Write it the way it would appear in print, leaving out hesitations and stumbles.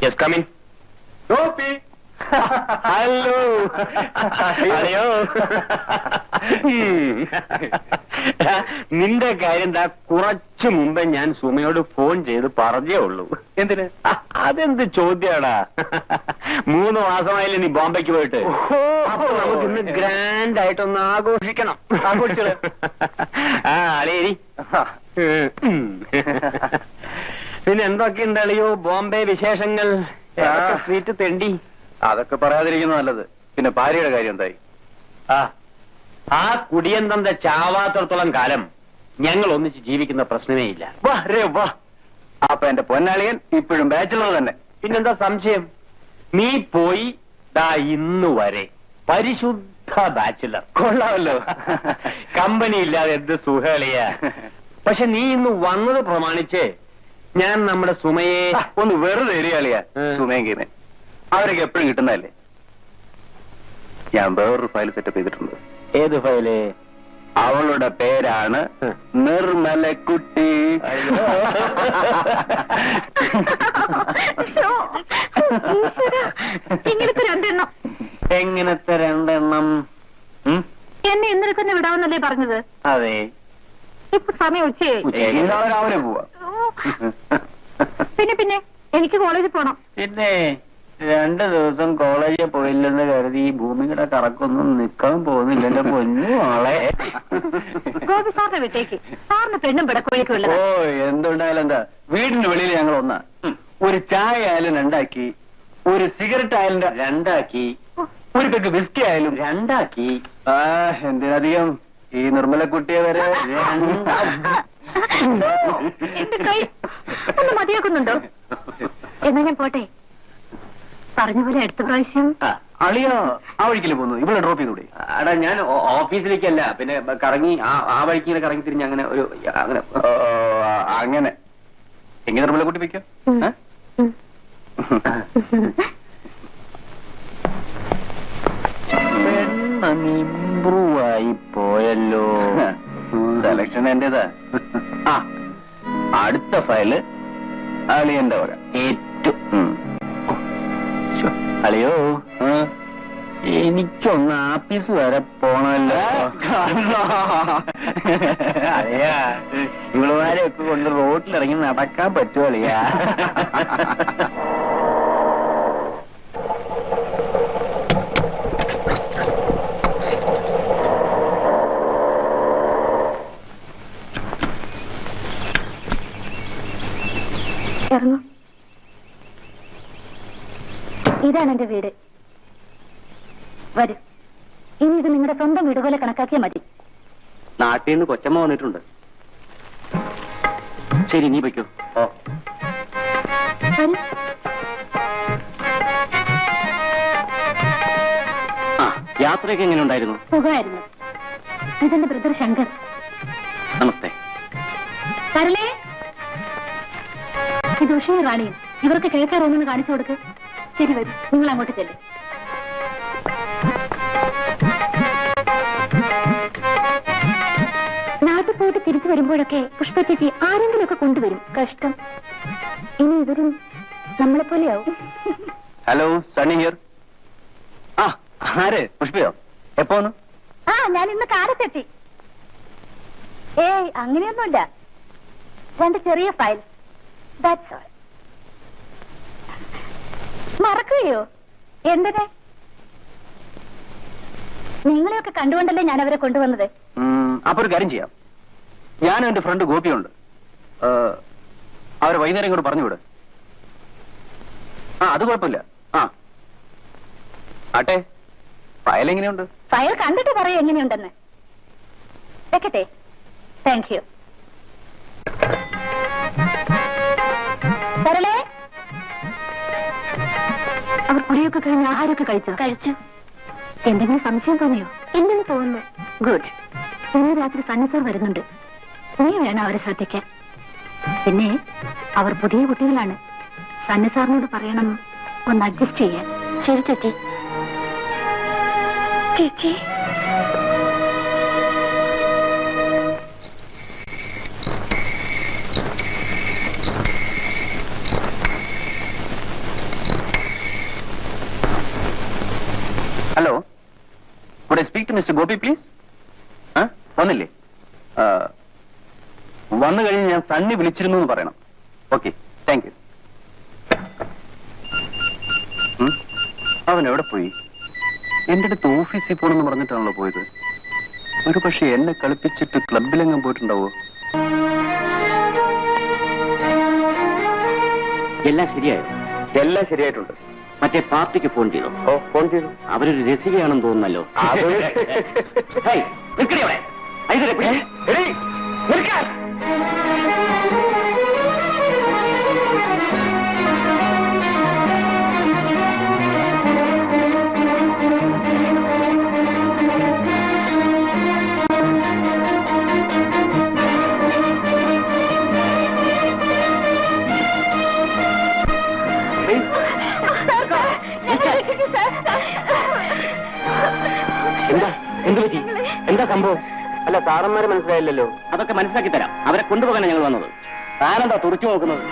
Yes, come in. Gopi! Hello. Hello. നിന്റെ കാര്യം എന്താ? കുറച്ചു മുമ്പേ ഞാൻ സുമയോട് ഫോൺ ചെയ്ത് പറഞ്ഞേ ഉള്ളൂ. എന്തിന്? അതെന്ത് ചോദ്യാടാ? 3 മാസമായില്ലേ നീ ബോംബെക്ക് പോയിട്ട്? അപ്പൊ നമുക്ക് ഇന്ന് ഗ്രാൻഡ് ആയിട്ടൊന്ന് ആഘോഷിക്കണം. ആഘോഷിച്ചത് അളിയരി. പിന്നെ എന്തൊക്കെയുണ്ട് അളിയോ ബോംബെ വിശേഷങ്ങൾ? സ്ട്രീറ്റ് തെണ്ടി. അതൊക്കെ പറയാതിരിക്കുന്ന നല്ലത്. പിന്നെ ഭാര്യയുടെ കാര്യം എന്തായി? ആ കുടിയന്തന്റെ ചാവാത്തടത്തോളം കാലം ഞങ്ങൾ ഒന്നിച്ച് ജീവിക്കുന്ന പ്രശ്നമേ ഇല്ല. വാ രേ വാ. അപ്പൊ എന്റെ പൊന്നാളിയൻ ഇപ്പോഴും ബാച്ചിലർ തന്നെ. പിന്നെന്താ സംശയം? നീ പോയി ദാ ഇന്ന് വരെ പരിശുദ്ധ ബാച്ചിലർ. കൊള്ളാമല്ലോ. കമ്പനി ഇല്ലാതെ എന്ത് സുഖളിയാ. പക്ഷെ നീ ഇന്ന് വന്നത് പ്രമാണിച്ച് ഞാൻ നമ്മുടെ സുമയെ ഒന്ന് വെറുതെ എരിയാളിയാ. സുമയും കീമേ അവരൊക്കെ എപ്പോഴും കിട്ടുന്നതല്ലേ. ഞാൻ വേറൊരു ഫയൽ സെറ്റപ്പ് ചെയ്തിട്ടുണ്ട്. ഏത് ഫയല്? അവളുടെ പേരാണ് നിർമ്മലക്കുട്ടി. ഇങ്ങനത്തെ 2 എണ്ണം. എങ്ങനത്തെ 2 എണ്ണം? എന്നെ ഇന്നലെ തന്നെ വിടാമെന്നല്ലേ പറഞ്ഞത്? അതെ. ഇപ്പൊ സമയം ഉച്ചയായി. നാളെ രാവിലെ പോവാ. പിന്നെ എനിക്ക് കോളേജിൽ പോണം. പിന്നെ 2 ദിവസം കോളേജിൽ പോയില്ലെന്ന് കരുതി ഈ ഭൂമിയുടെ കറക്കൊന്നും നിൽക്കാൻ പോകുന്നില്ല എന്റെ പൊന്നു ആളെ. ഗോപി സാറിനെ വിട്ടേക്ക്. സാറിന് പെണ്ണും പിടക്കോഴിക്കും ഉള്ളത്. ഓ എന്തുണ്ടായാലും എന്താ, വീടിന് വെളിയിൽ ഞങ്ങൾ ഒന്നാ. ഒരു ചായ ആയാലും 2 ആക്കി, ഒരു സിഗരറ്റ് ആയാലും 2 ആക്കി, ഒരു പെഗ് വിസ്കി ആയാലും 2 ആക്കി. എന്തിനധികം ഈ നിർമ്മലക്കുട്ടിയെ വരെ എന്റെ കൈ ഒന്ന് മതിയാക്കുന്നുണ്ടോ? എന്നാ ഞാൻ പോട്ടെ. പറഞ്ഞ പോലെ അടുത്ത പ്രാവശ്യം. അളിയോ ആ വഴിക്കല്ലേ പോകുന്നു? ഇവിടെ ഡ്രോപ്പ് ചെയ്തൂടെ? അടാ ഞാൻ ഓഫീസിലേക്കല്ല, പിന്നെ കറങ്ങി ആ വഴിക്ക് ഇങ്ങനെ കറങ്ങി തിരിഞ്ഞ് അങ്ങനെ ഒരു അങ്ങനെ അങ്ങനെ. എങ്ങനെ നിർമ്മലക്കുട്ടി വയ്ക്കോ? ഇംപ്രൂവ് ആയി പോയല്ലോ. സെലക്ഷൻ എന്റേതാ. അടുത്ത ഫയല് അളിയന്റെ വര. അളിയോ എനിക്കൊന്ന് ആഫീസ് വരെ പോണല്ലോ. അളിയാ ഇവളുമാരെയൊക്കെ കൊണ്ട് റോഡിലിറങ്ങി നടക്കാൻ പറ്റുമോ അളിയാ? ഇറങ്ങൂ. ഇതാണ് എന്റെ വീട്. വരൂ. ഇനി ഇത് നിങ്ങളുടെ സ്വന്തം വീട് പോലെ കണക്കാക്കിയാൽ മതി. നാട്ടിൽ നിന്ന് കൊച്ചമ്മ വന്നിട്ടുണ്ട്. ശരി നീ വയ്ക്കോ. വരൂ. യാത്രയൊക്കെ എങ്ങനെ ഉണ്ടായിരുന്നു? സുഖമായിരുന്നു. ഇതെന്റെ ബ്രദർ ശങ്കർ. നമസ്തേ. തരലേ. ഇത് ഉഷയും റാണിയും. ഇവർക്ക് കിഴക്കേ റൂമിൽ കാണിച്ചു കൊടുക്ക്. ശരി വരും. നിങ്ങൾ അങ്ങോട്ട് ചെല്ലും. നാട്ടിൽ പോയിട്ട് തിരിച്ചു വരുമ്പോഴൊക്കെ പുഷ്പ ചേച്ചി ആരെങ്കിലുമൊക്കെ കൊണ്ടുവരും. കഷ്ടം. ഇനി ഇവരും നമ്മളെപ്പോലെയാവും. Hello Sunny here. ആര്? പുഷ്പയോ? എപ്പോന്ന്? ഞാൻ ഇന്ന് കാലത്തെത്തി. ഏയ് അങ്ങനെയൊന്നുമില്ല. 2 ചെറിയ ഫയൽ. That's all. മറക്കുകയോ? എന്തിനെ? നിങ്ങളെയൊക്കെ കണ്ടുകൊണ്ടല്ലേ ഞാൻ അവരെ കൊണ്ടുവന്നത്. അപ്പൊ ഒരു കാര്യം ചെയ്യാം. ഞാനും എന്റെ ഫ്രണ്ട് ഗോപിയുണ്ട്. അവരെ വൈകുന്നേരം ഇങ്ങോട്ട് പറഞ്ഞു വിട്. അത് കുഴപ്പമില്ല. ആട്ടെ, ഫയൽ എങ്ങനെയുണ്ട്? ഫയൽ കണ്ടിട്ട് പറയൂ എങ്ങനെയുണ്ടെന്ന്. വെക്കട്ടെ. Thank you. തരലേ. അവർ കുളിയൊക്കെ കഴിഞ്ഞ് ആഹാരമൊക്കെ കഴിച്ചു. എന്തെങ്കിലും സംശയം തോന്നിയോ? ഇല്ലെന്ന് തോന്നുന്നു. ഗുഡ്. ഇന്ന് രാത്രി സണ്ണി സാർ വരുന്നുണ്ട്. നീ വേണം അവരെ ശ്രദ്ധിക്കാൻ. പിന്നെ അവർ പുതിയ കുട്ടികളാണ്. സണ്ണി സാറിനോട് പറയണം ഒന്ന് അഡ്ജസ്റ്റ് ചെയ്യാൻ. ശരി ചേച്ചി. ചേച്ചി hello, would I speak to mister Gopi please? വന്നില്ലേ? വന്നു കഴിഞ്ഞ് ഞാൻ സണ്ണി വിളിച്ചിരുന്നു എന്ന് പറയണം. Okay, thank you. അവൻ എവിടെ പോയി? എന്റെ അടുത്ത് ഓഫീസിൽ പോകണമെന്ന് പറഞ്ഞിട്ടാണല്ലോ പോയത്. ഒരു പക്ഷെ എന്നെ കളിപ്പിച്ചിട്ട് ക്ലബിലെങ്ങും പോയിട്ടുണ്ടാവോ? എല്ലാം ശരിയായോ? എല്ലാം ശരിയായിട്ടുണ്ട്. മറ്റേ പാർട്ടിക്ക് ഫോൺ ചെയ്തോ? ഫോൺ ചെയ്തു. അവരൊരു രസികയാണെന്ന് തോന്നുന്നല്ലോ. ഹേയ്, നിൽക്കണേ അവിടെ. ഐതരെ പിടി. എടീ, നിൽക്കാൻ. എന്താ എന്ത് പറ്റി? എന്താ സംഭവം? അല്ല, സാറന്മാരെ മനസ്സിലായില്ലല്ലോ. അതൊക്കെ മനസ്സിലാക്കി തരാം. അവരെ കൊണ്ടുപോകാനാണ് ഞങ്ങൾ വന്നത്. താനെന്താ തുറച്ചു നോക്കുന്നത്?